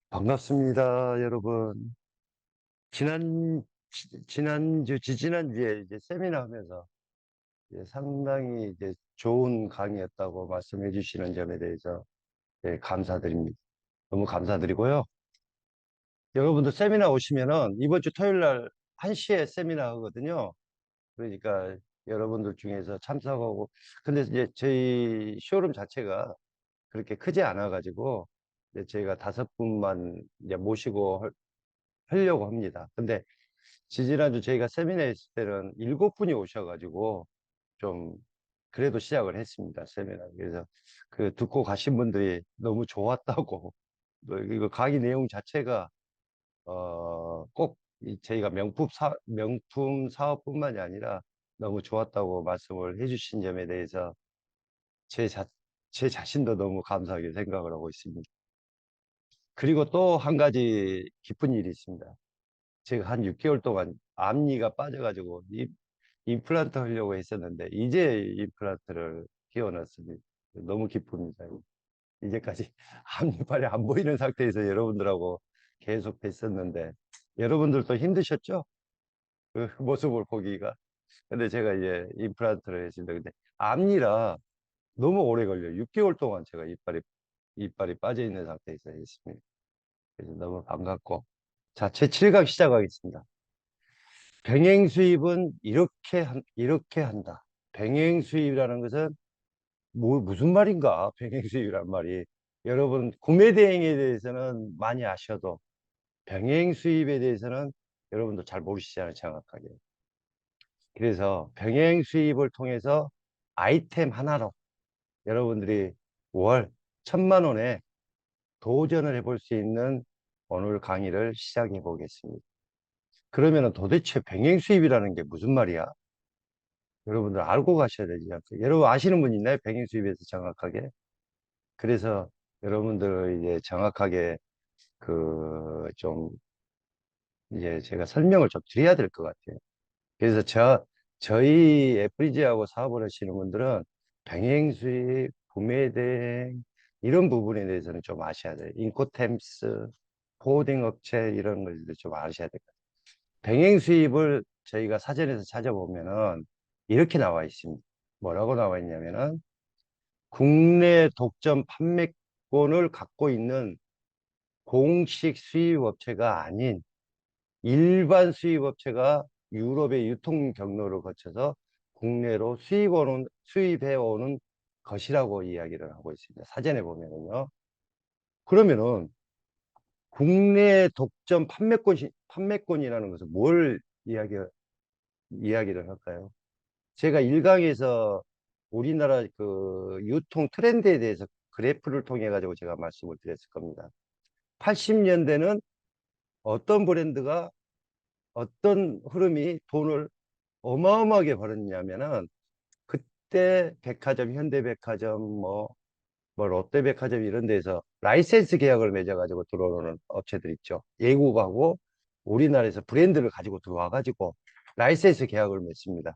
반갑습니다, 여러분. 지지난주에 이제 세미나 하면서 상당히 이제 좋은 강의였다고 말씀해 주시는 점에 대해서 감사드립니다. 너무 감사드리고요. 여러분도 세미나 오시면은 이번 주 토요일 날 1시에 세미나 하거든요. 그러니까 여러분들 중에서 참석하고, 근데 이제 저희 쇼룸 자체가 그렇게 크지 않아 가지고 이제 저희가 5분만 이제 모시고 하려고 합니다. 근데 지지난주 저희가 세미나 했을 때는 7분이 오셔가지고 좀 그래도 시작을 했습니다. 세미나. 그래서 그 듣고 가신 분들이 너무 좋았다고 또 이거 강의 내용 자체가 꼭 저희가 명품 사업뿐만이 아니라 너무 좋았다고 말씀을 해주신 점에 대해서 제 자, 제 자신도 너무 감사하게 생각을 하고 있습니다. 그리고 또 한 가지 기쁜 일이 있습니다. 제가 한 6개월 동안 앞니가 빠져가지고 임플란트 하려고 했었는데 이제 임플란트를 끼워놨습니다. 너무 기쁩니다. 이제까지 앞니빨이 안 보이는 상태에서 여러분들하고 계속 뵀었는데 여러분들도 힘드셨죠? 그 모습을 보기가. 근데 제가 이제 임플란트를 했습니다. 근데 앞니라 너무 오래 걸려요. 6개월 동안 제가 이빨이 빠져 있는 상태에서 했습니다. 그래서 너무 반갑고. 자, 제 7강 시작하겠습니다. 병행 수입은 이렇게 한다. 병행 수입이라는 것은 무슨 말인가? 병행 수입이란 말이. 여러분, 구매 대행에 대해서는 많이 아셔도 병행 수입에 대해서는 여러분도 잘 모르시잖아요, 정확하게. 그래서 병행 수입을 통해서 아이템 하나로 여러분들이 월 1,000만 원에 도전을 해볼 수 있는 오늘 강의를 시작해 보겠습니다. 그러면은 도대체 병행 수입이라는 게 무슨 말이야? 여러분들 알고 가셔야 되지 않습니까? 여러분 아시는 분 있나요? 병행 수입에서 정확하게. 그래서 여러분들 이제 정확하게 좀 이제 제가 설명을 좀 드려야 될 것 같아요. 그래서 저희 애프리지하고 사업을 하시는 분들은 병행 수입, 구매 대행 이런 부분에 대해서는 좀 아셔야 돼요. 인코템스, 포워딩 업체 이런 것들 좀 아셔야 돼요. 병행 수입을 저희가 사전에서 찾아보면은 이렇게 나와 있습니다. 뭐라고 나와 있냐면은 국내 독점 판매권을 갖고 있는 공식 수입업체가 아닌 일반 수입업체가 유럽의 유통 경로를 거쳐서 국내로 수입해오는 것이라고 이야기를 하고 있습니다. 사전에 보면은요. 그러면은 국내 독점 판매권이라는 것은 뭘 이야기를 할까요? 제가 1강에서 우리나라 유통 트렌드에 대해서 그래프를 통해 가지고 제가 말씀을 드렸을 겁니다. 80년대는 어떤 브랜드가 어떤 흐름이 돈을 어마어마하게 벌었냐면은 그때 백화점, 현대백화점, 뭐 롯데백화점 이런 데서 라이센스 계약을 맺어가지고 들어오는 업체들 있죠. 외국하고 우리나라에서 브랜드를 가지고 들어와가지고 라이센스 계약을 맺습니다.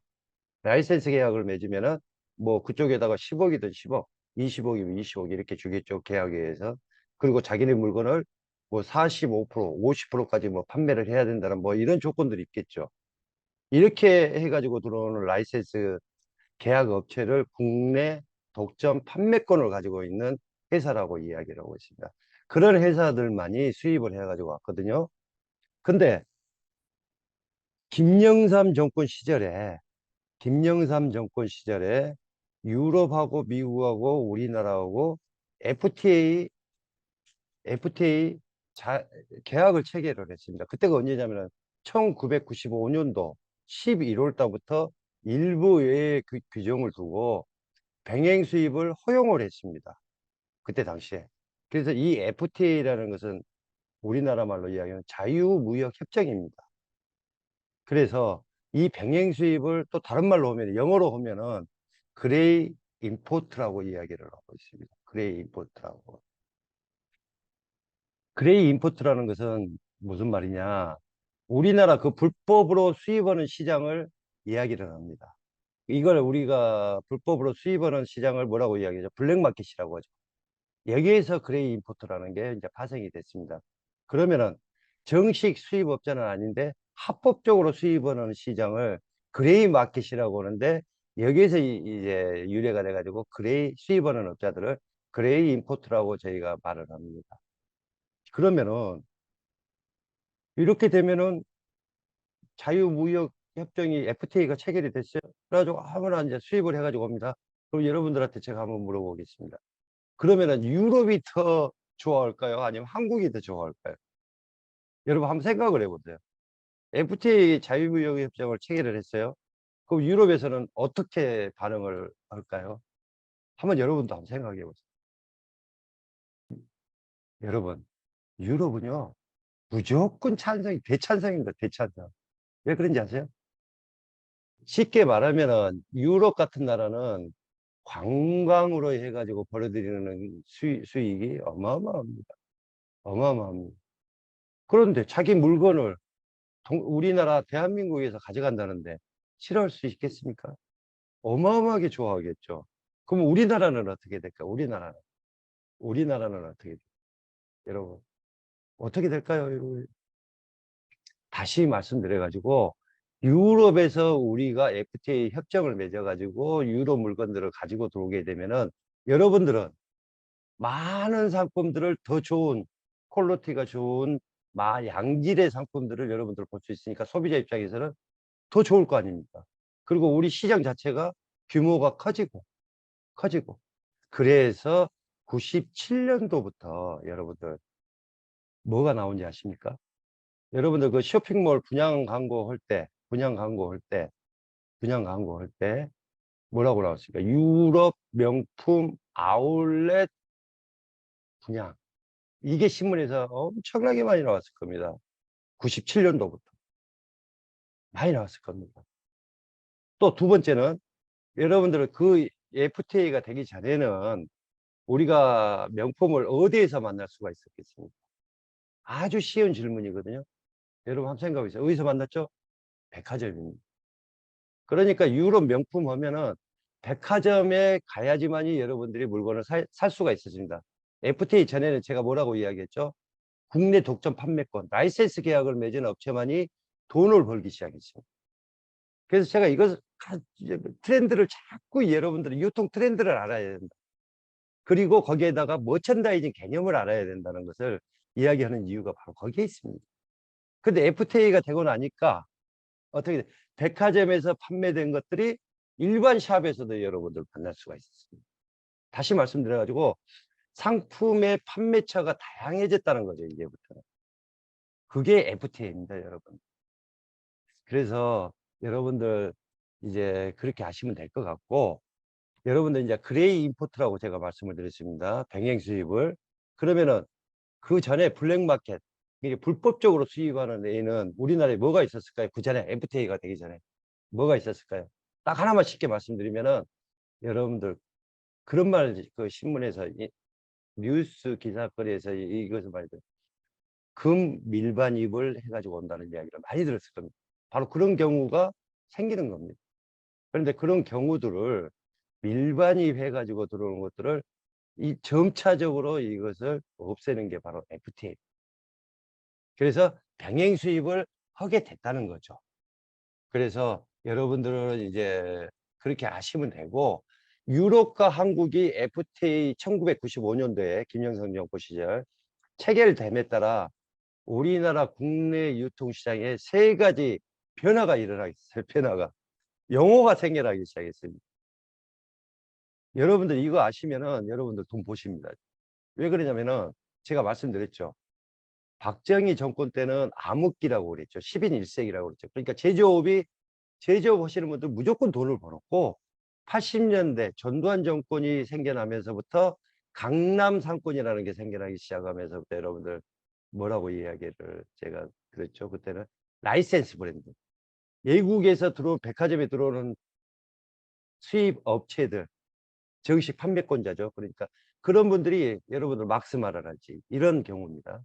라이센스 계약을 맺으면은 뭐 그쪽에다가 10억이든 10억, 20억이면 20억 이렇게 주겠죠. 계약에 의해서. 그리고 자기네 물건을 뭐 45%, 50%까지 뭐 판매를 해야 된다는 뭐 이런 조건들이 있겠죠. 이렇게 해가지고 들어오는 라이센스 계약 업체를 국내 독점 판매권을 가지고 있는 회사라고 이야기를 하고 있습니다. 그런 회사들만이 수입을 해가지고 왔거든요. 근데 김영삼 정권 시절에 김영삼 정권 시절에 유럽하고 미국하고 우리나라하고 FTA, FTA 계약을 체결을 했습니다. 그때가 언제냐면 1995년도 11월 달부터 일부의 규정을 두고 병행 수입을 허용을 했습니다. 그때 당시에. 그래서 이 FTA라는 것은 우리나라 말로 이야기하는 자유무역 협정입니다. 그래서 이 병행 수입을 또 다른 말로 하면 영어로 하면은 그레이 임포트라고 이야기를 하고 있습니다. 그레이 임포트라고. 그레이 임포트라는 것은 무슨 말이냐? 우리나라 그 불법으로 수입하는 시장을 이야기를 합니다. 이걸 우리가 불법으로 수입하는 시장을 뭐라고 이야기하죠? 블랙마켓이라고 하죠. 여기에서 그레이 임포트라는 게 이제 파생이 됐습니다. 그러면은 정식 수입업자는 아닌데 합법적으로 수입하는 시장을 그레이 마켓이라고 하는데, 여기에서 이제 유래가 돼가지고 그레이 수입하는 업자들을 그레이 임포트라고 저희가 말을 합니다. 그러면은 이렇게 되면은 자유무역 협정이 FTA가 체결이 됐어요. 그래가지고 아무나 이제 수입을 해가지고 옵니다. 그럼 여러분들한테 제가 한번 물어보겠습니다. 그러면은 유럽이 더 좋아할까요? 아니면 한국이 더 좋아할까요? 여러분 한번 생각을 해보세요. FTA 자유무역 협정을 체결을 했어요. 그럼 유럽에서는 어떻게 반응을 할까요? 한번 여러분도 한번 생각해 보세요. 여러분, 유럽은요, 무조건 찬성이, 대찬성입니다. 대찬성. 왜 그런지 아세요? 쉽게 말하면은 유럽 같은 나라는 관광으로 해가지고 벌어들이는 수익이 어마어마합니다. 어마어마합니다. 그런데 자기 물건을 우리나라 대한민국에서 가져간다는데 싫어할 수 있겠습니까? 어마어마하게 좋아하겠죠. 그럼 우리나라는 어떻게 될까? 우리나라는 어떻게 될까요? 여러분, 어떻게 될까요? 다시 말씀드려가지고, 유럽에서 우리가 FTA 협정을 맺어가지고 유럽 물건들을 가지고 들어오게 되면은 여러분들은 많은 상품들을 더 좋은, 퀄리티가 좋은 양질의 상품들을 여러분들 볼 수 있으니까 소비자 입장에서는 더 좋을 거 아닙니까? 그리고 우리 시장 자체가 규모가 커지고. 그래서 97년도부터 여러분들 뭐가 나온지 아십니까? 여러분들 그 쇼핑몰 분양 광고 할 때 뭐라고 나왔습니까? 유럽 명품 아울렛 분양. 이게 신문에서 엄청나게 많이 나왔을 겁니다. 97년도부터 많이 나왔을 겁니다. 또 두 번째는, 여러분들 그 FTA가 되기 전에는 우리가 명품을 어디에서 만날 수가 있었겠습니까? 아주 쉬운 질문이거든요. 여러분 한번 생각해 보세요. 어디서 만났죠? 백화점입니다. 그러니까 유럽 명품 하면은 백화점에 가야지만이 여러분들이 물건을 살 수가 있었습니다. FTA 전에는 제가 뭐라고 이야기했죠? 국내 독점 판매권, 라이센스 계약을 맺은 업체만이 돈을 벌기 시작했습니다. 그래서 제가 트렌드를 자꾸 여러분들이 유통 트렌드를 알아야 된다. 그리고 거기에다가 머천다이징 개념을 알아야 된다는 것을 이야기하는 이유가 바로 거기에 있습니다. 근데 FTA가 되고 나니까 어떻게 백화점에서 판매된 것들이 일반 샵에서도 여러분들 만날 수가 있었습니다. 다시 말씀드려가지고 상품의 판매처가 다양해졌다는 거죠, 이제부터는. 그게 FTA입니다, 여러분. 그래서 여러분들 이제 그렇게 하시면 될 것 같고, 여러분들 이제 그레이 임포트라고 제가 말씀을 드렸습니다. 병행 수입을. 그러면은 그 전에 블랙마켓, 이게 불법적으로 수입하는 애는 우리나라에 뭐가 있었을까요? 그 전에 FTA가 되기 전에 뭐가 있었을까요? 딱 하나만 쉽게 말씀드리면은, 여러분들 그런 말 그 신문에서 뉴스 기사거리에서 이것을 말이죠. 금 밀반입을 해가지고 온다는 이야기를 많이 들었을 겁니다. 바로 그런 경우가 생기는 겁니다. 그런데 그런 경우들을 밀반입해가지고 들어오는 것들을 점차적으로 이것을 없애는 게 바로 FTA. 그래서 병행 수입을 하게 됐다는 거죠. 그래서 여러분들은 이제 그렇게 아시면 되고, 유럽과 한국이 FTA 1995년도에 김영삼 정부 시절 체결됨에 따라 우리나라 국내 유통시장에 세 가지 변화가 일어나기 시작했어요. 변화가. 영호가 생겨나기 시작했습니다. 여러분들 이거 아시면은 여러분들 돈 보십니다. 왜 그러냐면은 제가 말씀드렸죠. 박정희 정권 때는 암흑기라고 그랬죠. 10인 1색이라고 그랬죠. 그러니까 제조업 하시는 분들 무조건 돈을 벌었고, 80년대 전두환 정권이 생겨나면서부터 강남 상권이라는 게 생겨나기 시작하면서부터 여러분들 뭐라고 이야기를 제가 그랬죠. 그때는 라이센스 브랜드. 외국에서 들어온 백화점에 들어오는 수입 업체들, 정식 판매권자죠. 그러니까 그런 분들이 여러분들 막스마라랄지 이런 경우입니다.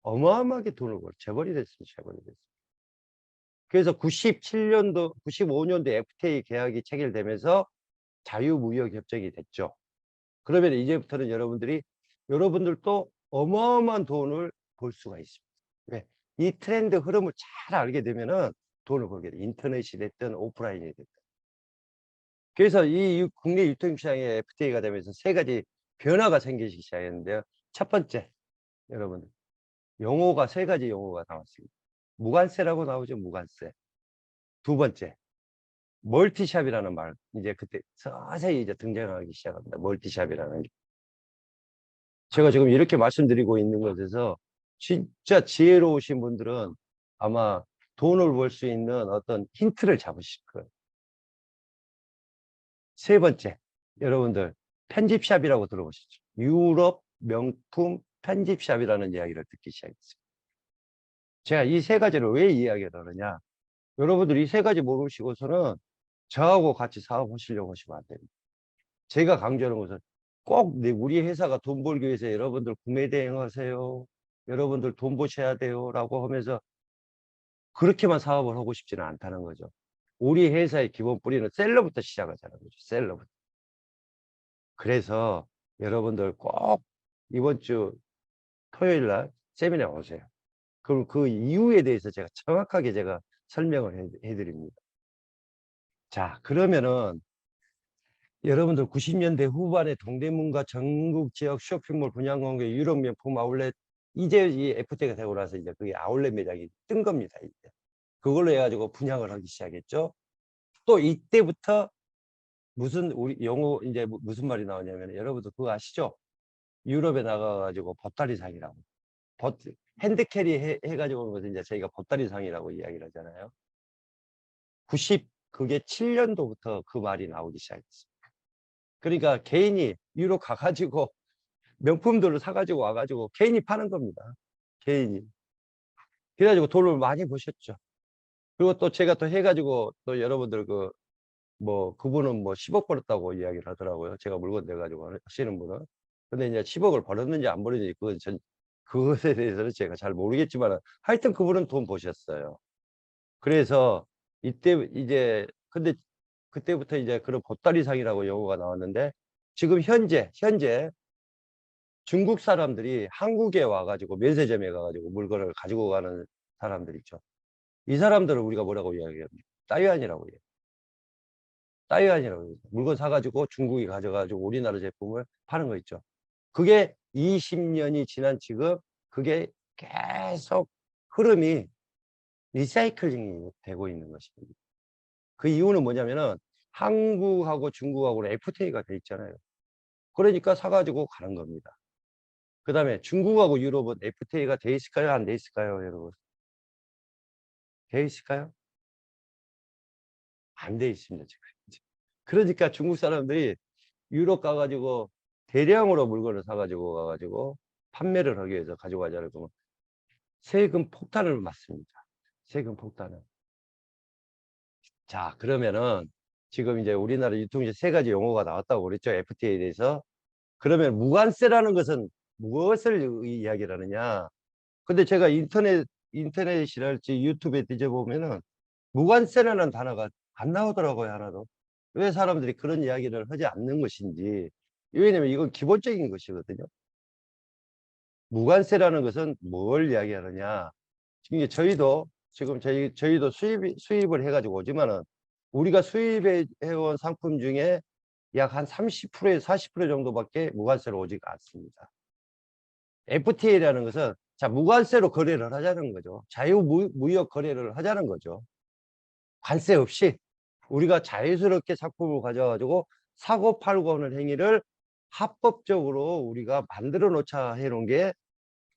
어마어마하게 돈을 재벌이 됐습니다. 재벌이 됐습니다. 그래서 97년도, 95년도 FTA 계약이 체결되면서 자유무역 협정이 됐죠. 그러면 이제부터는 여러분들도 어마어마한 돈을 벌 수가 있습니다. 왜? 이 트렌드 흐름을 잘 알게 되면은 돈을 벌게 돼. 인터넷이 됐든 오프라인이 됐든. 그래서 이 국내 유통시장에 FTA가 되면서 세 가지 변화가 생기기 시작했는데요. 첫 번째, 여러분, 용어가 세 가지 용어가 나왔습니다. 무관세라고 나오죠, 무관세. 두 번째, 멀티샵이라는 말, 이제 그때 서서히 이제 등장하기 시작합니다. 멀티샵이라는 게. 제가 지금 이렇게 말씀드리고 있는 것에서 진짜 지혜로우신 분들은 아마 돈을 벌 수 있는 어떤 힌트를 잡으실 거예요. 세 번째, 여러분들 편집샵이라고 들어보셨죠? 유럽 명품 편집샵이라는 이야기를 듣기 시작했습니다. 제가 이 세 가지를 왜 이야기를 하느냐? 여러분들 이 세 가지 모르시고서는 저하고 같이 사업하시려고 하시면 안 됩니다. 제가 강조하는 것은 꼭 우리 회사가 돈 벌기 위해서 여러분들 구매 대행하세요. 여러분들 돈 버셔야 돼요. 라고 하면서 그렇게만 사업을 하고 싶지는 않다는 거죠. 우리 회사의 기본 뿌리는 셀러부터 시작하자는 거죠. 셀러부터. 그래서 여러분들 꼭 이번 주 토요일 날 세미나 오세요. 그럼 그 이유에 대해서 제가 정확하게 제가 설명을 해드립니다. 자, 그러면은 여러분들 90년대 후반에 동대문과 전국 지역 쇼핑몰 분양공개 유럽 명품 아울렛, 이제 이 FTA가 되고 나서 이제 그게 아울렛 매장이 뜬 겁니다. 이제 그걸로 해가지고 분양을 하기 시작했죠. 또 이때부터 무슨 우리 영어 이제 무슨 말이 나오냐면, 여러분들 그거 아시죠? 유럽에 나가가지고 보따리상이라고, 핸드캐리 해가지고 오는 것을 이제 저희가 보따리상이라고 이야기를 하잖아요. 그게 7년도부터 그 말이 나오기 시작했어요. 그러니까 개인이 유럽 가가지고 명품들을 사가지고 와가지고 개인이 파는 겁니다. 개인이. 그래가지고 돈을 많이 버셨죠. 그리고 또 제가 또 해가지고 또 여러분들 그분은 뭐 10억 벌었다고 이야기를 하더라고요. 제가 물건 내가지고 하시는 분은. 근데 이제 10억을 벌었는지 안 벌었는지 그것에 대해서는 제가 잘 모르겠지만 하여튼 그분은 돈 버셨어요. 그래서 이때 이제 근데 그때부터 이제 그런 보따리상이라고 용어가 나왔는데, 지금 현재 중국 사람들이 한국에 와가지고 면세점에 가가지고 물건을 가지고 가는 사람들 있죠. 이 사람들을 우리가 뭐라고 이야기합니까? 따유안이라고 해요. 따유안이라고 해요. 물건 사가지고 중국이 가져가지고 우리나라 제품을 파는 거 있죠. 그게 20년이 지난 지금 그게 계속 흐름이 리사이클링이 되고 있는 것입니다. 그 이유는 뭐냐면은 한국하고 중국하고는 FTA가 돼 있잖아요. 그러니까 사가지고 가는 겁니다. 그 다음에 중국하고 유럽은 FTA가 돼 있을까요? 안 돼 있을까요, 여러분? 돼 있을까요? 안 돼 있습니다, 지금. 그러니까 중국 사람들이 유럽 가가지고 대량으로 물건을 사가지고 가가지고 판매를 하기 위해서 가지고 가자는 거면 세금 폭탄을 맞습니다. 세금 폭탄을. 자, 그러면은 지금 이제 우리나라 유통시 세 가지 용어가 나왔다고 그랬죠, FTA에 대해서. 그러면 무관세라는 것은 무엇을 이야기를 하느냐? 근데 제가 인터넷이랄지 유튜브에 뒤져보면은 무관세라는 단어가 안 나오더라고요, 하나도. 왜 사람들이 그런 이야기를 하지 않는 것인지. 왜냐면 이건 기본적인 것이거든요. 무관세라는 것은 뭘 이야기하느냐? 이게 저희도 지금 저희도 수입을 해가지고 오지만은 우리가 수입해온 상품 중에 약 한 30%에서 40% 정도밖에 무관세로 오지가 않습니다. FTA라는 것은 자, 무관세로 거래를 하자는 거죠. 자유무역 거래를 하자는 거죠. 관세 없이 우리가 자유스럽게 상품을 가져가지고 사고 팔고 하는 행위를 합법적으로 우리가 만들어 놓자 해놓은 게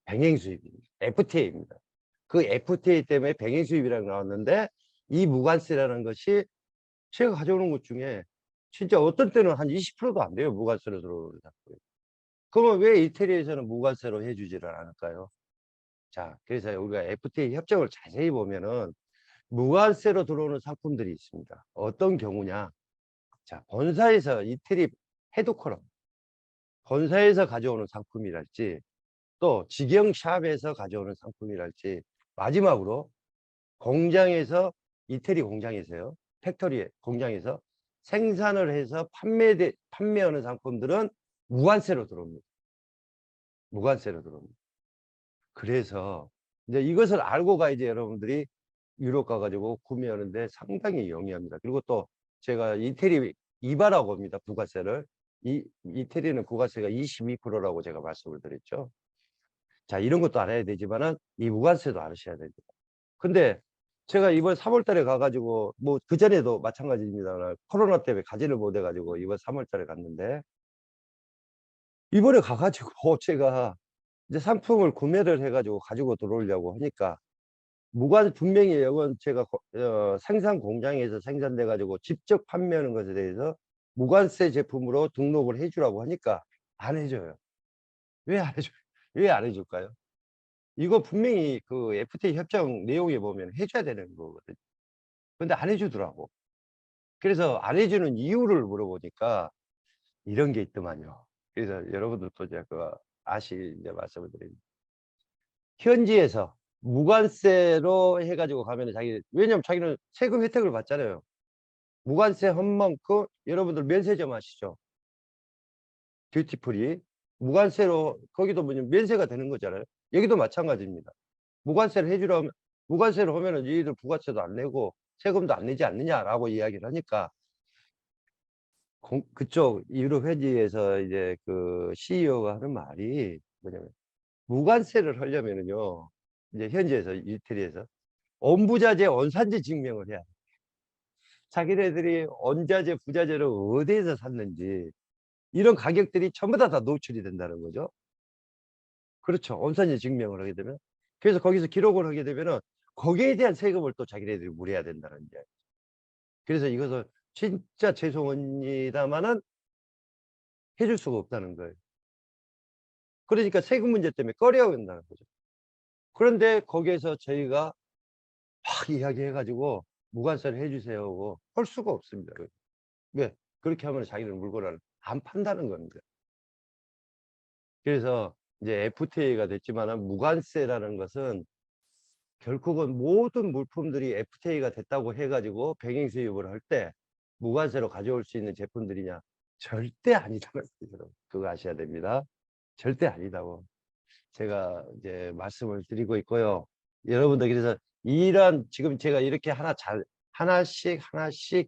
병행수입입니다. FTA입니다. 그 FTA 때문에 병행수입이라고 나왔는데, 이 무관세라는 것이 제가 가져오는 것 중에 진짜 어떤 때는 한 20%도 안 돼요. 무관세로 들어오는 작품. 그러면 왜 이태리에서는 무관세로 해주지를 않을까요? 자, 그래서 우리가 FTA 협정을 자세히 보면은 무관세로 들어오는 상품들이 있습니다. 어떤 경우냐? 자, 본사에서 이태리 헤드쿼터, 본사에서 가져오는 상품이랄지, 또 직영샵에서 가져오는 상품이랄지, 마지막으로 공장에서, 이태리 공장에서요, 팩토리 공장에서 생산을 해서 판매하는 상품들은 무관세로 들어옵니다. 무관세로 들어옵니다. 그래서 이제 이것을 알고 가야지 여러분들이 유럽 가가지고 구매하는데 상당히 용이합니다. 그리고 또 제가 이태리 이바라고 합니다. 부가세를. 이태리는 부가세가 22%라고 제가 말씀을 드렸죠. 자, 이런 것도 알아야 되지만은 이 무관세도 알으셔야 됩니다. 근데 제가 이번 3월 달에 가가지고 뭐 그전에도 마찬가지입니다. 코로나 때문에 가지를 못해가지고 이번 3월 달에 갔는데 이번에 가가지고 제가 이제 상품을 구매를 해가지고 가지고 들어오려고 하니까 분명히 이건 제가 생산 공장에서 생산돼 가지고 직접 판매하는 것에 대해서 무관세 제품으로 등록을 해주라고 하니까 안 해줘요. 왜 안 해줘요? 왜 안 해줄까요? 이거 분명히 그 FTA 협정 내용에 보면 해줘야 되는 거거든요. 근데 안 해주더라고. 그래서 안 해주는 이유를 물어보니까 이런 게 있더만요. 그래서 여러분들도 이제 이제 말씀을 드립니다. 현지에서 무관세로 해가지고 가면 왜냐면 자기는 세금 혜택을 받잖아요. 무관세 한 만큼 여러분들 면세점 아시죠? 듀티프리. 무관세로 거기도 뭐냐면 면세가 되는 거잖아요. 여기도 마찬가지입니다. 무관세를 해주려면 무관세를 하면은 너희들 부가세도 안 내고 세금도 안 내지 않느냐라고 이야기를 하니까 그쪽 유럽 회지에서 이제 그 CEO가 하는 말이 뭐냐면 무관세를 하려면은요 이제 현지에서 이태리에서 원부자재 원산지 증명을 해야 돼. 자기네들이 원자재 부자재를 어디에서 샀는지 이런 가격들이 전부 다 노출이 된다는 거죠. 그렇죠. 원산지 증명을 하게 되면. 그래서 거기서 기록을 하게 되면은 거기에 대한 세금을 또 자기네들이 물어야 된다는 이야기. 그래서 이것을 진짜 죄송합니다마는 해줄 수가 없다는 거예요. 그러니까 세금 문제 때문에 꺼려야 한다는 거죠. 그런데 거기에서 저희가 막 이야기해가지고 무관세를 해주세요 하고 할 수가 없습니다. 왜? 그렇게 하면 자기는 물건을 안 판다는 겁니다. 그래서 이제 FTA가 됐지만은 무관세라는 것은 결국은 모든 물품들이 FTA가 됐다고 해가지고 병행 수입을 할 때 무관세로 가져올 수 있는 제품들이냐? 절대 아니다는 거죠. 그거 아셔야 됩니다. 절대 아니다고 제가 이제 말씀을 드리고 있고요. 여러분들 그래서 이런 지금 제가 이렇게 하나씩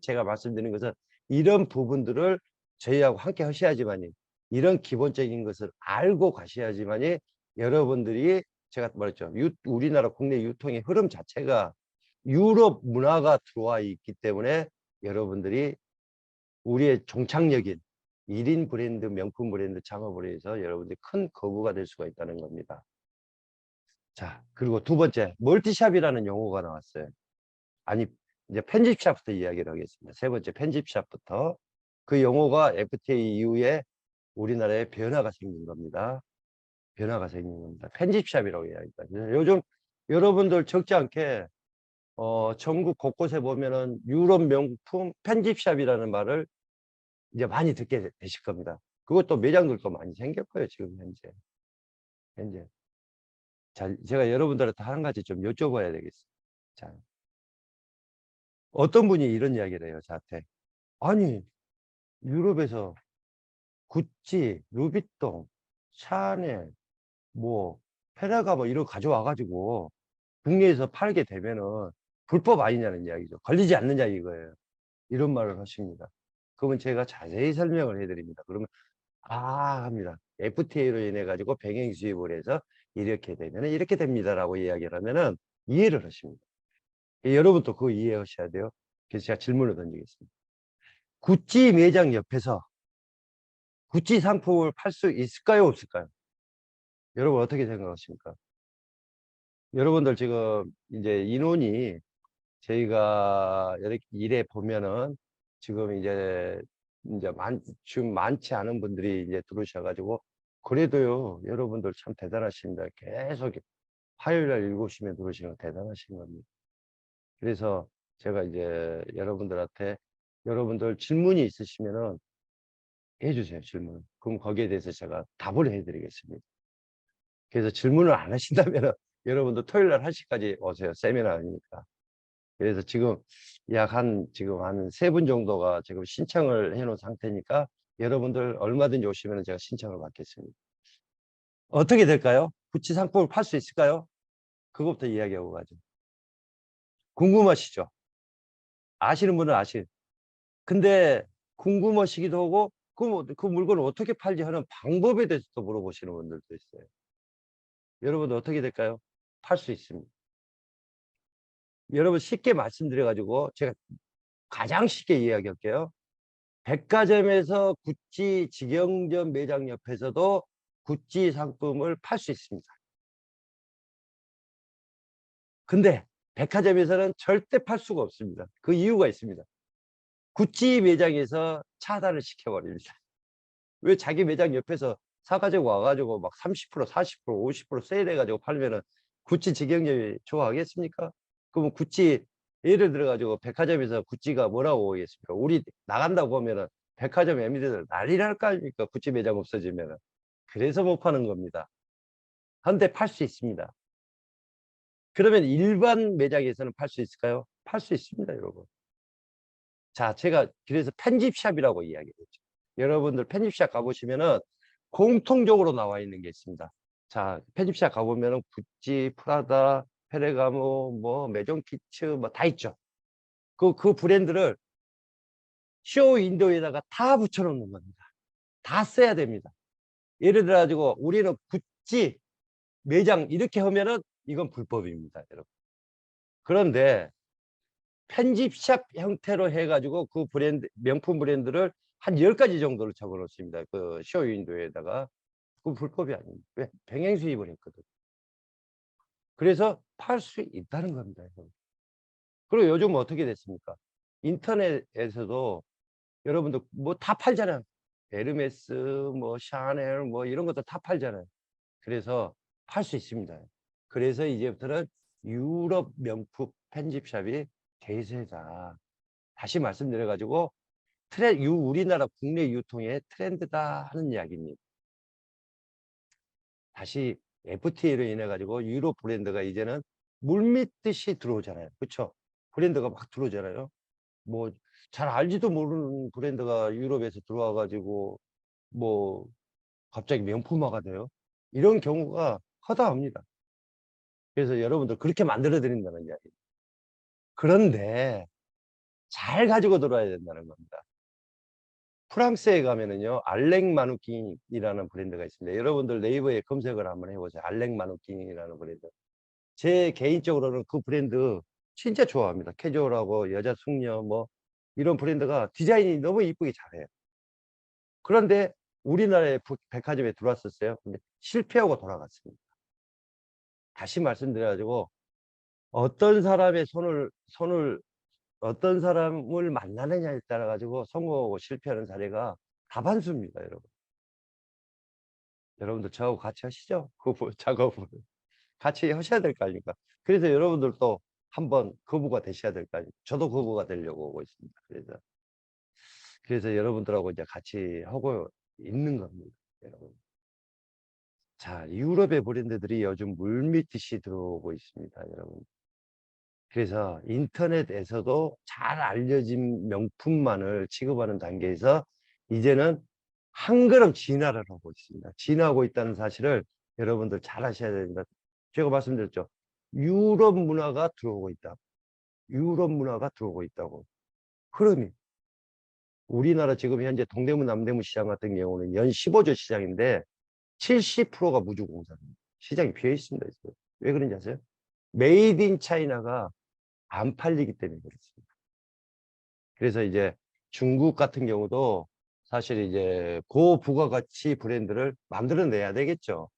제가 말씀드리는 것은 이런 부분들을 저희하고 함께 하셔야지만이 이런 기본적인 것을 알고 가셔야지만이 여러분들이 제가 말했죠. 우리나라 국내 유통의 흐름 자체가 유럽 문화가 들어와 있기 때문에 여러분들이 우리의 종착역인 1인 브랜드, 명품 브랜드 창업을 해서 여러분들이 큰 거부가 될 수가 있다는 겁니다. 자, 그리고 두 번째, 멀티샵이라는 용어가 나왔어요. 아니, 이제 편집샵부터 이야기를 하겠습니다. 세 번째, 편집샵부터. 그 용어가 FTA 이후에 우리나라에 변화가 생긴 겁니다. 변화가 생긴 겁니다. 편집샵이라고 이야기합니다. 요즘 여러분들 적지 않게 전국 곳곳에 보면은 유럽 명품 편집샵이라는 말을 이제 많이 듣게 되실 겁니다. 그것도 매장들도 많이 생겼고요, 지금 현재. 자, 제가 여러분들한테 한 가지 좀 여쭤봐야 되겠어요. 자, 어떤 분이 이런 이야기를 해요, 저한테. 아니, 유럽에서 구찌, 루비통, 샤넬, 뭐, 페라가 뭐 이런 거 가져와가지고 국내에서 팔게 되면은 불법 아니냐는 이야기죠. 걸리지 않느냐 이거예요. 이런 말을 하십니다. 그러면 제가 자세히 설명을 해드립니다. 그러면 합니다. FTA로 인해 가지고 병행 수입을 해서 이렇게 되면 이렇게 됩니다라고 이야기를 하면은 이해를 하십니다. 여러분도 그거 이해하셔야 돼요. 그래서 제가 질문을 던지겠습니다. 구찌 매장 옆에서 구찌 상품을 팔 수 있을까요, 없을까요? 여러분 어떻게 생각하십니까? 여러분들 지금 이제 인원이 저희가 이렇게 일해 보면은 지금 지금 많지 않은 분들이 이제 들어오셔가지고 그래도요, 여러분들 참 대단하십니다. 계속 화요일 날 7시면 들어오시는 거 대단하신 겁니다. 그래서 제가 이제 여러분들한테 여러분들 질문이 있으시면은 해주세요, 질문. 그럼 거기에 대해서 제가 답을 해드리겠습니다. 그래서 질문을 안 하신다면 여러분들 토요일 날 1시까지 오세요. 세미나니까. 그래서 지금 지금 한 3분 정도가 지금 신청을 해 놓은 상태니까 여러분들 얼마든지 오시면 제가 신청을 받겠습니다. 어떻게 될까요? 구찌 상품을 팔 수 있을까요? 그것부터 이야기하고 가죠. 궁금하시죠? 아시는 분은 아시. 근데 궁금하시기도 하고 그 물건을 어떻게 팔지 하는 방법에 대해서도 물어보시는 분들도 있어요. 여러분 어떻게 될까요? 팔 수 있습니다. 여러분 쉽게 말씀드려 가지고 제가 가장 쉽게 이야기할게요. 백화점에서 구찌 직영점 매장 옆에서도 구찌 상품을 팔 수 있습니다. 근데 백화점에서는 절대 팔 수가 없습니다. 그 이유가 있습니다. 구찌 매장에서 차단을 시켜버립니다. 왜 자기 매장 옆에서 사가지고 와가지고 막 30%, 40%, 50% 세일해가지고 팔면은 구찌 직영점이 좋아하겠습니까? 그러면 구찌 예를 들어가지고 백화점에서 구찌가 뭐라고 하겠습니까? 우리 나간다고 하면은 백화점 애미들 난리 날 거 아닙니까? 구찌 매장 없어지면은. 그래서 못 파는 겁니다. 한데 팔 수 있습니다. 그러면 일반 매장에서는 팔 수 있을까요? 팔 수 있습니다, 여러분. 자, 제가 그래서 편집샵이라고 이야기했죠. 여러분들 편집샵 가보시면은 공통적으로 나와 있는 게 있습니다. 자, 편집샵 가보면은 구찌, 프라다, 페레가모, 뭐 메종키츠 뭐 다 있죠. 그 브랜드를 쇼 윈도우에다가 다 붙여놓는 겁니다. 다 써야 됩니다. 예를 들어 가지고 우리는 구찌 매장 이렇게 하면은 이건 불법입니다, 여러분. 그런데 편집샵 형태로 해가지고 그 브랜드, 명품 브랜드를 한 10가지 정도를 적어 놓습니다. 그 쇼 윈도우에다가. 그건 불법이 아닙니다. 왜? 병행 수입을 했거든. 그래서 팔 수 있다는 겁니다. 그리고 요즘 어떻게 됐습니까? 인터넷에서도 여러분들 뭐 다 팔잖아요. 에르메스, 뭐 샤넬, 뭐 이런 것도 다 팔잖아요. 그래서 팔 수 있습니다. 그래서 이제부터는 유럽 명품 편집샵이 대세다. 다시 말씀드려가지고 우리나라 국내 유통의 트렌드다 하는 이야기입니다. 다시 FTA로 인해 가지고 유럽 브랜드가 이제는 물밀듯이 들어오잖아요. 그렇죠? 브랜드가 막 들어오잖아요. 뭐 잘 알지도 모르는 브랜드가 유럽에서 들어와 가지고 뭐 갑자기 명품화가 돼요. 이런 경우가 허다합니다. 그래서 여러분들 그렇게 만들어 드린다는 이야기. 그런데 잘 가지고 들어와야 된다는 겁니다. 프랑스에 가면은요, 알렉 마누킹이라는 브랜드가 있습니다. 여러분들 네이버에 검색을 한번 해보세요. 알렉 마누킹이라는 브랜드. 제 개인적으로는 그 브랜드 진짜 좋아합니다. 캐주얼하고 여자 숙녀 뭐 이런 브랜드가 디자인이 너무 이쁘게 잘해요. 그런데 우리나라의 백화점에 들어왔었어요. 근데 실패하고 돌아갔습니다. 다시 말씀드려가지고 어떤 사람의 어떤 사람을 만나느냐에 따라 가지고 성공하고 실패하는 사례가 다반수입니다, 여러분. 여러분들 저하고 같이 하시죠. 그 작업을 같이 하셔야 될 거 아닙니까? 그래서 여러분들도 한번 거부가 되셔야 될 거 아닙니까? 저도 거부가 되려고 오고 있습니다. 그래서 여러분들하고 이제 같이 하고 있는 겁니다, 여러분. 자, 유럽의 브랜드들이 요즘 물밀듯이 들어오고 있습니다, 여러분. 그래서 인터넷에서도 잘 알려진 명품만을 취급하는 단계에서 이제는 한 걸음 진화를 하고 있습니다. 진화하고 있다는 사실을 여러분들 잘 아셔야 됩니다. 제가 말씀드렸죠. 유럽 문화가 들어오고 있다. 유럽 문화가 들어오고 있다고. 그러면 우리나라 지금 현재 동대문 남대문 시장 같은 경우는 연 15조 시장인데 70%가 무주공사입니다. 시장이 비어 있습니다. 왜 그런지 아세요? 메이드 인 차이나가 안 팔리기 때문에 그렇습니다. 그래서 이제 중국 같은 경우도 사실 이제 고부가가치 브랜드를 만들어내야 되겠죠.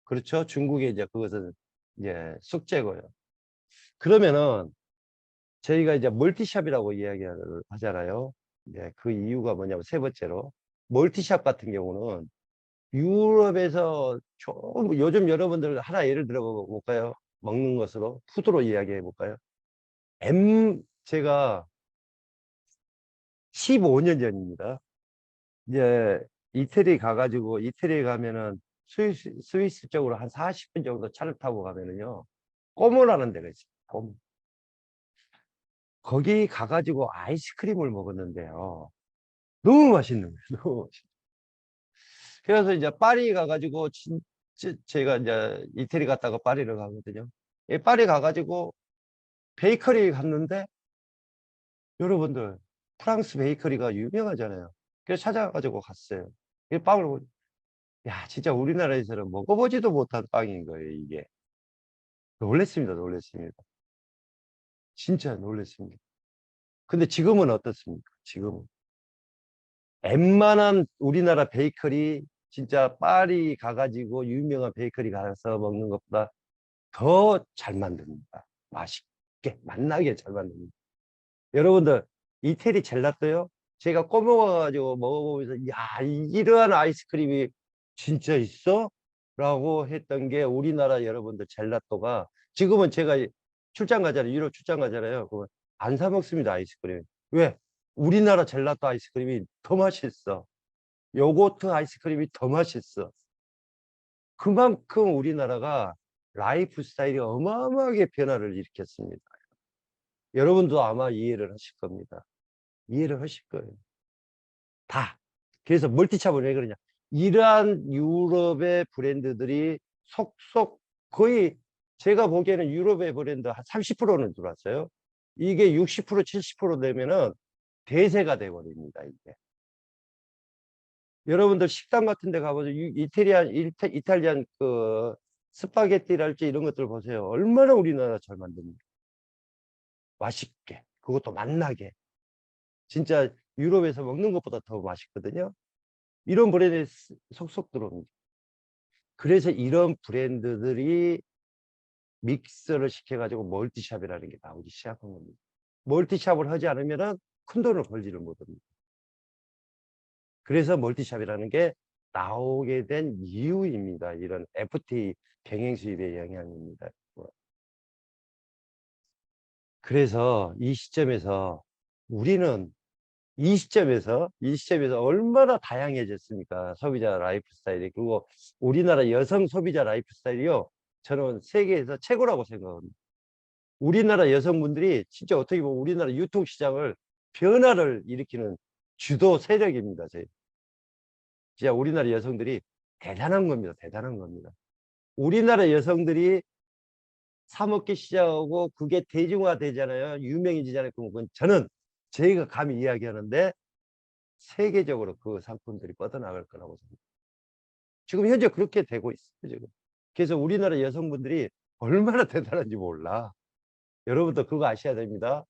그렇죠? 중국의 이제 그것은 이제 숙제고요. 그러면은 저희가 이제 멀티샵이라고 이야기를 하잖아요. 이제 그 이유가 뭐냐면 세 번째로 멀티샵 같은 경우는 유럽에서 좀 요즘 여러분들 하나 예를 들어 볼까요? 먹는 것으로 푸드로 이야기해 볼까요? 제가 15년 전입니다. 이제 이태리 가가지고 이태리에 가면은 스위스 쪽으로 한 40분 정도 차를 타고 가면은요 꼬모라는 데가 있어요. 꼬모. 거기 가가지고 아이스크림을 먹었는데요. 너무 맛있는 거예요. 너무 맛있는. 그래서 이제 파리 가가지고 제가 이제 이태리 갔다가 파리를 가거든요. 파리 가가지고 베이커리 갔는데 여러분들 프랑스 베이커리가 유명하잖아요. 그래서 찾아가지고 갔어요. 이 빵을 야 진짜 우리나라에서는 먹어보지도 못한 빵인 거예요 이게. 놀랬습니다. 놀랬습니다. 진짜 놀랬습니다. 근데 지금은 어떻습니까? 지금은 웬만한 우리나라 베이커리 진짜 파리 가가지고 유명한 베이커리 가서 먹는 것보다 더 잘 만듭니다. 맛있게 맛나게 잘 만듭니다. 여러분들 이태리 젤라또요 제가 꼬먹어가지고 먹어보면서 야 이러한 아이스크림이 진짜 있어? 라고 했던 게 우리나라 여러분들 젤라또가 지금은 제가 출장 가잖아요. 유럽 출장 가잖아요. 그러면 안 사 먹습니다. 아이스크림. 왜? 우리나라 젤라또 아이스크림이 더 맛있어. 요거트 아이스크림이 더 맛있어. 그만큼 우리나라가 라이프 스타일이 어마어마하게 변화를 일으켰습니다. 여러분도 아마 이해를 하실 겁니다. 이해를 하실 거예요. 다. 그래서 멀티샵을 왜 그러냐. 이러한 유럽의 브랜드들이 속속 거의 제가 보기에는 유럽의 브랜드 한 30%는 들어왔어요. 이게 60% 70% 되면은 대세가 돼버립니다. 이게. 여러분들 식당 같은 데 가보죠. 이탈리안 그 스파게티랄지 이런 것들 보세요. 얼마나 우리나라 잘 만듭니까? 맛있게. 그것도 맛나게. 진짜 유럽에서 먹는 것보다 더 맛있거든요. 이런 브랜드에 속속 들어옵니다. 그래서 이런 브랜드들이 믹서를 시켜가지고 멀티샵이라는 게 나오기 시작한 겁니다. 멀티샵을 하지 않으면 큰 돈을 벌지를 못합니다. 그래서 멀티샵이라는 게 나오게 된 이유입니다. 이런 FTA 병행 수입의 영향입니다. 그래서 이 시점에서 우리는 이 시점에서 얼마나 다양해졌습니까? 소비자 라이프 스타일이. 그리고 우리나라 여성 소비자 라이프 스타일이요. 저는 세계에서 최고라고 생각합니다. 우리나라 여성분들이 진짜 어떻게 보면 우리나라 유통시장을 변화를 일으키는 주도 세력입니다. 저희. 진짜 우리나라 여성들이 대단한 겁니다. 대단한 겁니다. 우리나라 여성들이 사 먹기 시작하고 그게 대중화되잖아요. 유명해지잖아요. 그건 저는 저희가 감히 이야기하는데 세계적으로 그 상품들이 뻗어나갈 거라고 생각합니다. 지금 현재 그렇게 되고 있어요. 지금. 그래서 우리나라 여성분들이 얼마나 대단한지 몰라. 여러분도 그거 아셔야 됩니다.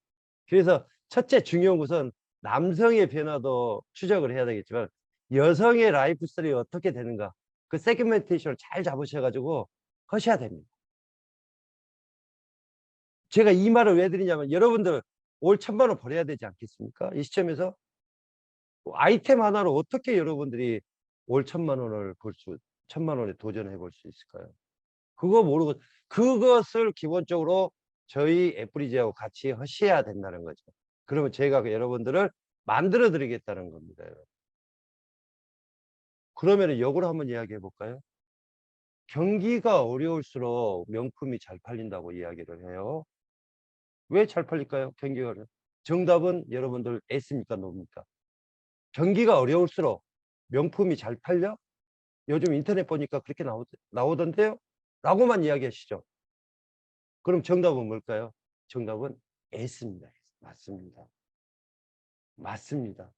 그래서 첫째 중요한 것은 남성의 변화도 추적을 해야 되겠지만 여성의 라이프 스타일이 어떻게 되는가 그 세그멘테이션을 잘 잡으셔가지고 하셔야 됩니다. 제가 이 말을 왜 드리냐면 여러분들 올 1000만 원 벌어야 되지 않겠습니까? 이 시점에서 아이템 하나로 어떻게 여러분들이 올 1000만 원을 벌 수, 1000만 원에 도전해 볼 수 있을까요? 그거 모르고 그것을 기본적으로 저희 애플리지하고 같이 하셔야 된다는 거죠. 그러면 제가 여러분들을 만들어 드리겠다는 겁니다. 그러면 역으로 한번 이야기해 볼까요? 경기가 어려울수록 명품이 잘 팔린다고 이야기를 해요. 왜 잘 팔릴까요? 경기가 어려워. 정답은 여러분들 S입니까? No입니까? 경기가 어려울수록 명품이 잘 팔려? 요즘 인터넷 보니까 그렇게 나오던데요? 라고만 이야기하시죠. 그럼 정답은 뭘까요? 정답은 S입니다. 맞습니다. 맞습니다.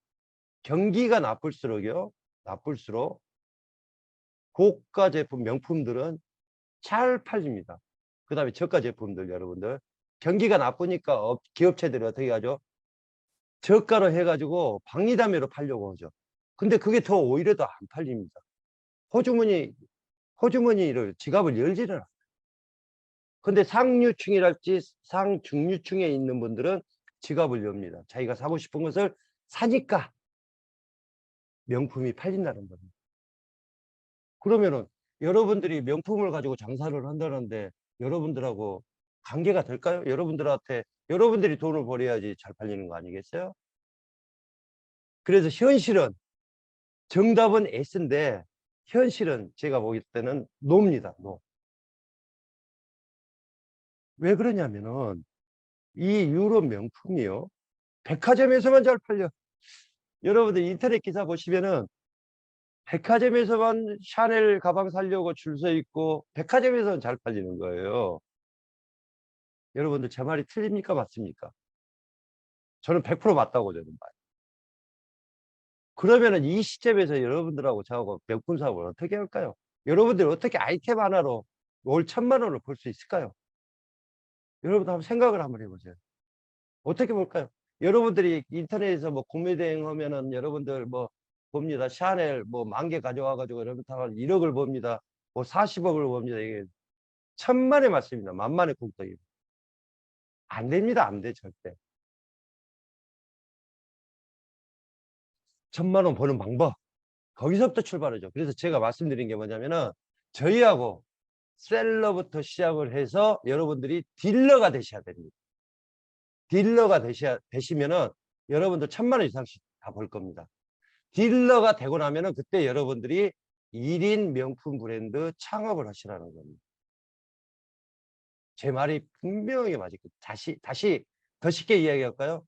경기가 나쁠수록요. 나쁠수록 고가 제품 명품들은 잘 팔립니다. 그 다음에 저가 제품들 여러분들 경기가 나쁘니까 기업체들이 어떻게 하죠? 저가로 해가지고 박리담회로 팔려고 하죠. 근데 그게 더 오히려 더 안 팔립니다. 호주머니를 지갑을 열지를 않아요. 근데 상류층이랄지 상중류층에 있는 분들은 지갑을 엽니다. 자기가 사고 싶은 것을 사니까 명품이 팔린다는 겁니다. 그러면은 여러분들이 명품을 가지고 장사를 한다는데 여러분들하고 관계가 될까요? 여러분들한테 여러분들이 돈을 벌어야지 잘 팔리는 거 아니겠어요? 그래서 현실은 정답은 S인데 현실은 제가 보기 때는 No입니다. No. 왜 그러냐면은 이 유럽 명품이요. 백화점에서만 잘 팔려. 여러분들 인터넷 기사 보시면은 백화점에서만 샤넬 가방 사려고 줄 서 있고 백화점에서는 잘 팔리는 거예요. 여러분들 제 말이 틀립니까? 맞습니까? 저는 100% 맞다고 저는 봐요. 그러면은 이 시점에서 여러분들하고 저하고 명품 사업을 어떻게 할까요? 여러분들이 어떻게 아이템 하나로 월 1,000만 원을 벌 수 있을까요? 여러분들 한번 생각을 한번 해 보세요. 어떻게 볼까요? 여러분들이 인터넷에서 뭐 구매 대행하면은 여러분들 뭐 봅니다. 샤넬 뭐 10,000개 가져와 가지고 여러분 다 1억을 법니다. 뭐 40억을 법니다. 이게 천만의 말씀입니다. 만만의 공덕입니다. 안 됩니다. 안 돼, 절대. 1,000만 원 버는 방법. 거기서부터 출발하죠. 그래서 제가 말씀드린 게 뭐냐면은 저희하고 셀러부터 시작을 해서 여러분들이 딜러가 되셔야 됩니다. 딜러가 되시면은 여러분들 1,000만 원 이상씩 다 벌 겁니다. 딜러가 되고 나면은 그때 여러분들이 1인 명품 브랜드 창업을 하시라는 겁니다. 제 말이 분명하게 맞을 거예요. 다시 더 쉽게 이야기할까요?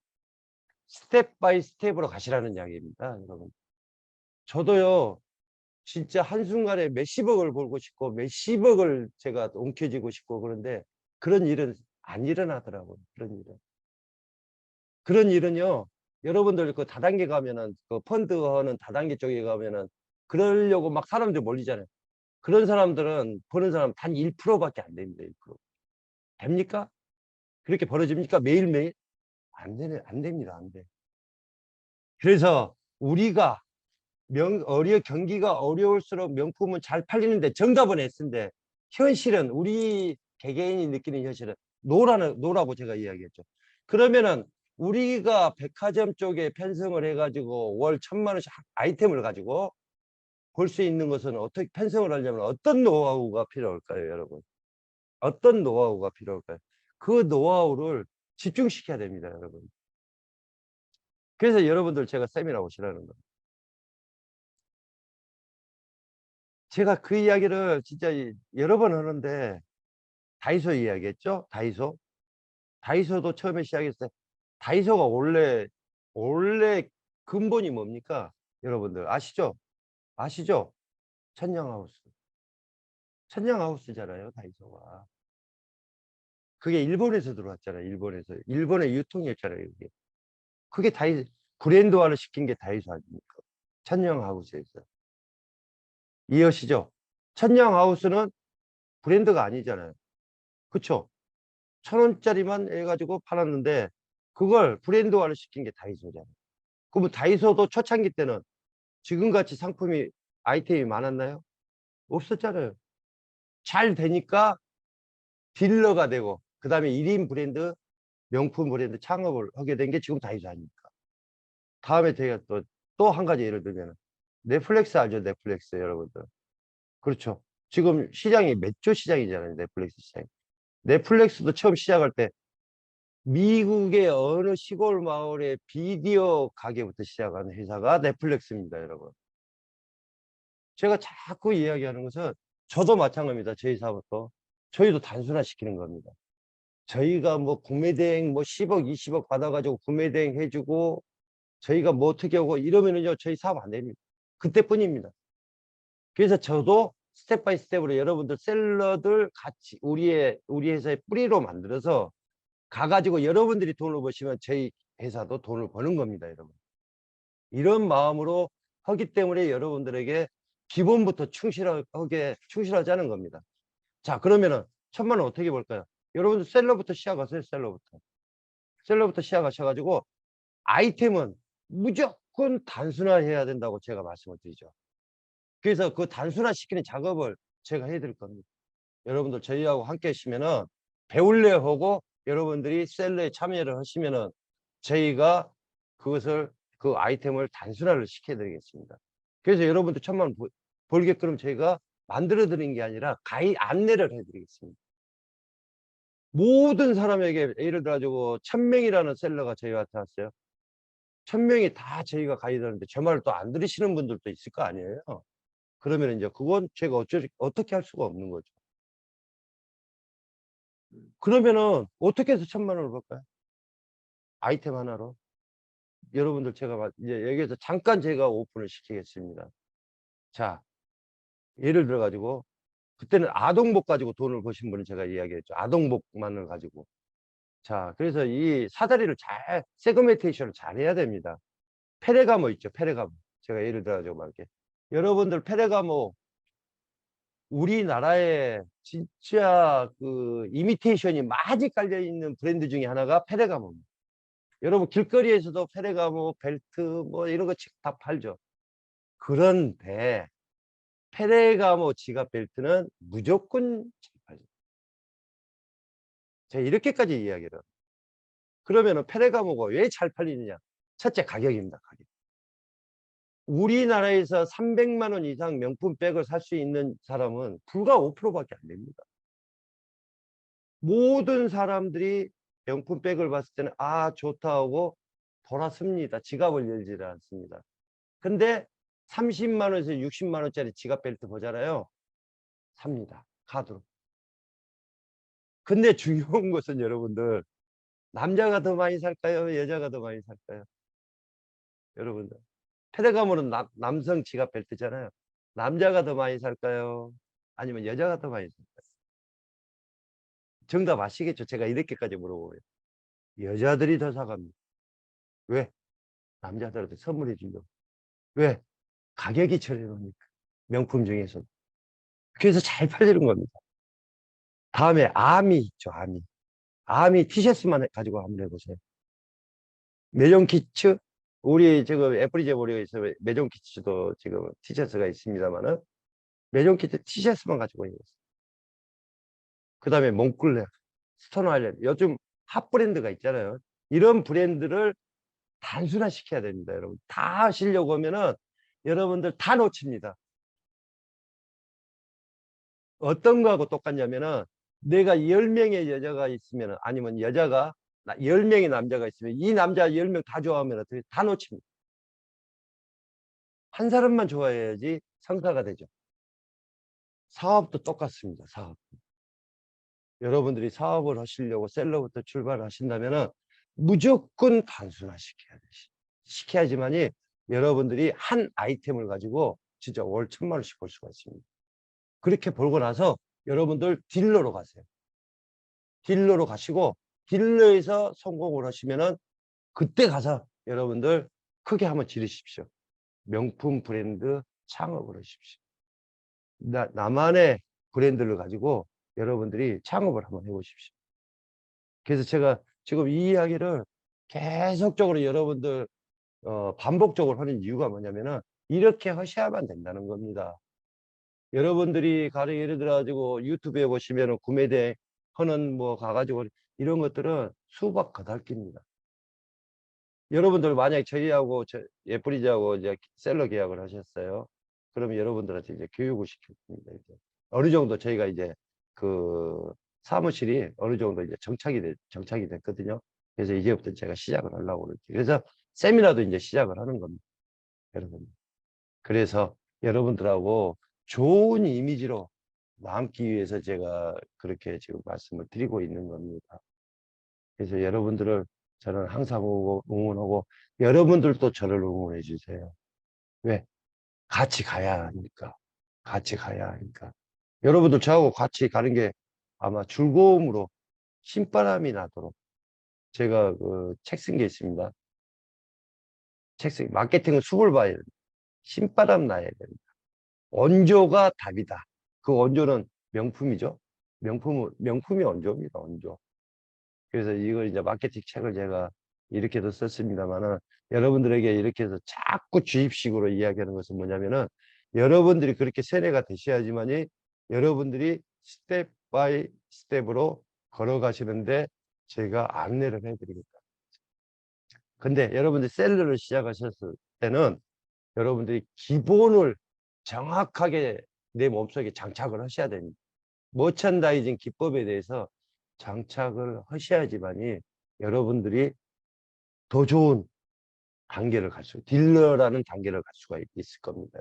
스텝 바이 스텝으로 가시라는 이야기입니다, 여러분. 저도요, 진짜 한순간에 몇십억을 벌고 싶고 몇십억을 제가 움켜쥐고 싶고 그런데 그런 일은 안 일어나더라고요. 그런 일은요, 여러분들 그 다단계 가면은 그 펀드 하는 다단계 쪽에 가면은 그러려고 막 사람들 몰리잖아요. 그런 사람들은 버는 사람 단 1%밖에 안 됩니다. 1%. 됩니까? 그렇게 벌어집니까? 매일매일? 안 됩니다. 안 돼. 그래서 우리가 경기가 어려울수록 명품은 잘 팔리는데 정답은 S인데 현실은 우리 개개인이 느끼는 현실은 노라고 제가 이야기했죠. 그러면은 우리가 백화점 쪽에 편성을 해가지고 월 1,000만 원씩 아이템을 가지고 볼 수 있는 것은 어떻게 편성을 하려면 어떤 노하우가 필요할까요, 여러분? 어떤 노하우가 필요할까요? 그 노하우를 집중시켜야 됩니다, 여러분. 그래서 여러분들 제가 세미나 오시라는 겁니다. 제가 그 이야기를 진짜 여러 번 하는데 다이소 이야기했죠? 다이소도 처음에 시작했을 때 다이소가 원래 근본이 뭡니까? 여러분들 아시죠? 아시죠? 천냥하우스. 천냥하우스잖아요, 다이소가. 그게 일본에서 들어왔잖아요, 일본에서. 일본의 유통이었잖아요, 그게. 그게 브랜드화를 시킨 게 다이소 아닙니까? 천냥하우스에서. 이해하시죠? 천냥하우스는 브랜드가 아니잖아요. 그쵸? 1,000원짜리만 해가지고 팔았는데 그걸 브랜드화를 시킨 게 다이소잖아요. 그러면 다이소도 초창기 때는 지금같이 상품이 아이템이 많았나요? 없었잖아요. 잘 되니까 딜러가 되고 그 다음에 1인 브랜드 명품 브랜드 창업을 하게 된 게 지금 다이소 아닙니까? 다음에 제가 또 한 가지 예를 들면 넷플릭스 알죠? 넷플릭스 여러분들. 그렇죠. 지금 시장이 맥주 시장이잖아요. 넷플릭스 시장. 넷플릭스도 처음 시작할 때 미국의 어느 시골 마을의 비디오 가게부터 시작한 회사가 넷플릭스입니다, 여러분. 제가 자꾸 이야기하는 것은 저도 마찬가지입니다. 저희 사업도. 저희도 단순화시키는 겁니다. 저희가 뭐 구매대행 뭐 10억, 20억 받아가지고 구매대행 해주고 저희가 뭐 어떻게 하고 이러면은요, 저희 사업 안 됩니다. 그때뿐입니다. 그래서 저도 스텝 바이 스텝으로 여러분들 셀러들 같이 우리 회사의 뿌리로 만들어서 가가지고 여러분들이 돈을 버시면 저희 회사도 돈을 버는 겁니다, 여러분. 이런 마음으로 하기 때문에 여러분들에게 기본부터 충실하자는 겁니다. 자, 그러면은 1,000만 원 어떻게 볼까요? 여러분들 셀러부터 시작하세요, 셀러부터 시작하셔가지고 아이템은 무조건 단순화해야 된다고 제가 말씀을 드리죠. 그래서 그 단순화 시키는 작업을 제가 해드릴 겁니다. 여러분들 저희하고 함께 하시면은 배울래 하고 여러분들이 셀러에 참여를 하시면은 저희가 그 아이템을 단순화를 시켜드리겠습니다. 그래서 여러분들 1,000만 원 벌게끔 저희가 만들어 드리는 게 아니라 안내를 해드리겠습니다. 모든 사람에게 예를 들어 가지고 1,000명이라는 셀러가 저희한테 왔어요. 1,000명이 다 저희가 가이드하는데 제 말을 또 안 들으시는 분들도 있을 거 아니에요. 그러면 이제 그건 제가 어떻게 할 수가 없는 거죠. 그러면은 어떻게 해서 1,000만 원을 벌까요? 아이템 하나로. 여러분들 제가 이제 여기에서 잠깐 제가 오픈을 시키겠습니다. 자, 예를 들어 가지고 그때는 아동복 가지고 돈을 버신 분은 제가 이야기했죠. 아동복만을 가지고. 자, 그래서 이 사다리를 잘 세그멘테이션을 잘 해야 됩니다. 페레가모 있죠. 페레가모. 제가 예를 들어 가지고 말할게. 여러분들 페레가모 우리나라에 진짜 그 이미테이션이 많이 깔려 있는 브랜드 중에 하나가 페레가모입니다. 여러분 길거리에서도 페레가모 벨트 뭐 이런 거 다 팔죠. 그런데 페레가모 지갑 벨트는 무조건 잘 팔죠. 제가 이렇게까지 이야기를. 그러면은 페레가모가 왜 잘 팔리느냐? 첫째 가격입니다. 가격. 우리나라에서 300만 원 이상 명품 백을 살 수 있는 사람은 불과 5%밖에 안 됩니다. 모든 사람들이 명품 백을 봤을 때는 아 좋다 하고 돌아섭니다. 지갑을 열지를 않습니다. 근데 30만 원에서 60만 원짜리 지갑 벨트 보잖아요. 삽니다. 카드로. 근데 중요한 것은 여러분들 남자가 더 많이 살까요? 여자가 더 많이 살까요? 여러분들 페레가모는 남성 지갑 벨트잖아요. 남자가 더 많이 살까요? 아니면 여자가 더 많이 살까요? 정답 아시겠죠? 제가 이렇게까지 물어보고요. 여자들이 더 사갑니다. 왜? 남자들한테 선물해 주려고. 왜? 가격이 저렴하니까. 명품 중에서. 그래서 잘 팔리는 겁니다. 다음에 아미 있죠. 아미. 아미 티셔츠만 가지고 한번 해보세요. 매종 키츠. 우리 지금 애플리제보리에서 매종 키츠도 지금 티셔츠가 있습니다만은 매종 키츠 티셔츠만 가지고 있어요. 그 다음에 몽클레, 스톤 아일랜드. 요즘 핫 브랜드가 있잖아요. 이런 브랜드를 단순화시켜야 됩니다. 여러분 다 하시려고 하면은 여러분들 다 놓칩니다. 어떤 거하고 똑같냐면은 내가 10명의 여자가 있으면 아니면 여자가 10명의 남자가 있으면 이 남자 10명 다 좋아하면 어떻게 다 놓칩니다. 한 사람만 좋아해야지 성사가 되죠. 사업도 똑같습니다. 사업. 여러분들이 사업을 하시려고 셀러부터 출발하신다면은 무조건 단순화시켜야 돼. 시켜야지만이 여러분들이 한 아이템을 가지고 진짜 월 1,000만 원씩 벌 수가 있습니다. 그렇게 벌고 나서 여러분들 딜러로 가세요. 딜러로 가시고 딜러에서 성공을 하시면은 그때 가서 여러분들 크게 한번 지르십시오. 명품 브랜드 창업을 하십시오. 나만의 브랜드를 가지고 여러분들이 창업을 한번 해보십시오. 그래서 제가 지금 이 이야기를 계속적으로 여러분들 반복적으로 하는 이유가 뭐냐면은 이렇게 하셔야만 된다는 겁니다. 여러분들이 가령 예를 들어 가지고 유튜브에 보시면은 구매대 하는 뭐 가가지고 이런 것들은 수박 거달기입니다. 여러분들 만약에 저희하고 예쁘리즈하고 이제 셀러 계약을 하셨어요. 그러면 여러분들한테 이제 교육을 시켰습니다. 이제 어느 정도 저희가 이제 그 사무실이 어느 정도 이제 정착이 됐거든요. 그래서 이제부터 제가 시작을 하려고 그러지. 그래서 세미나도 이제 시작을 하는 겁니다. 여러분. 그래서 여러분들하고 좋은 이미지로 남기 위해서 제가 그렇게 지금 말씀을 드리고 있는 겁니다. 그래서 여러분들을 저는 항상 응원하고 여러분들도 저를 응원해 주세요. 왜? 같이 가야 하니까. 같이 가야 하니까. 여러분들 저하고 같이 가는 게 아마 즐거움으로 신바람이 나도록 제가 그 책 쓴 게 있습니다. 마케팅은 숲을 봐야 됩니다. 신바람 나야 됩니다. 원조가 답이다. 그 원조는 명품이죠. 명품이 원조입니다. 원조. 그래서 이걸 이제 마케팅 책을 제가 이렇게도 썼습니다만은 여러분들에게 이렇게 해서 자꾸 주입식으로 이야기하는 것은 뭐냐면은 여러분들이 그렇게 세뇌가 되셔야지만이 여러분들이 스텝 바이 스텝으로 걸어가시는데 제가 안내를 해드리겠다. 근데 여러분들이 셀러를 시작하셨을 때는 여러분들이 기본을 정확하게 내 몸속에 장착을 하셔야 됩니다. 머천다이징 기법에 대해서 장착을 하셔야지만이 여러분들이 더 좋은 단계를 딜러라는 단계를 갈 수가 있을 겁니다.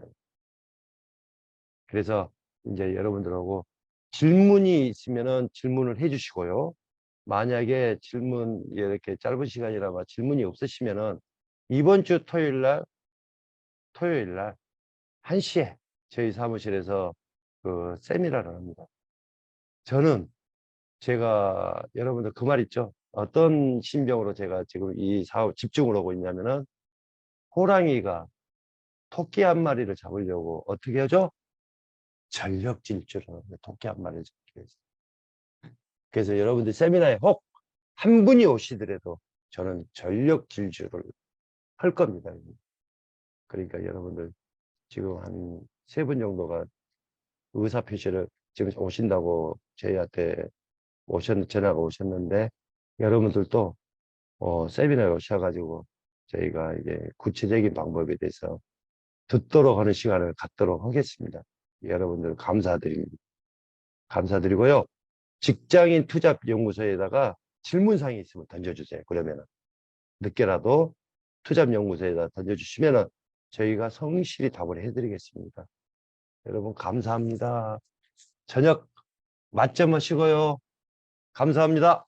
그래서 이제 여러분들하고 질문이 있으면은 질문을 해 주시고요. 만약에 질문 이렇게 짧은 시간이라마 질문이 없으시면은 이번 주 토요일 날 1시에 저희 사무실에서 그 세미나를 합니다. 저는 제가 여러분들 그 말 있죠? 어떤 심정으로 제가 지금 이 사업 집중을 하고 있냐면은 호랑이가 토끼 한 마리를 잡으려고 어떻게 하죠? 전력 질주를 하는데 토끼 한 마리를 잡기 위해서. 그래서 여러분들 세미나에 혹 한 분이 오시더라도 저는 전력 질주를 할 겁니다. 그러니까 여러분들 지금 한 세 분 정도가 의사표시를 지금 오신다고 저희한테 전화가 오셨는데 여러분들도 세미나에 오셔가지고 저희가 이제 구체적인 방법에 대해서 듣도록 하는 시간을 갖도록 하겠습니다. 여러분들 감사드립니다. 감사드리고요. 직장인 투잡연구소에다가 질문사항이 있으면 던져주세요. 그러면은 늦게라도 투잡연구소에다 던져주시면은 저희가 성실히 답을 해드리겠습니다. 여러분 감사합니다. 저녁 맛점 하시고요. 감사합니다.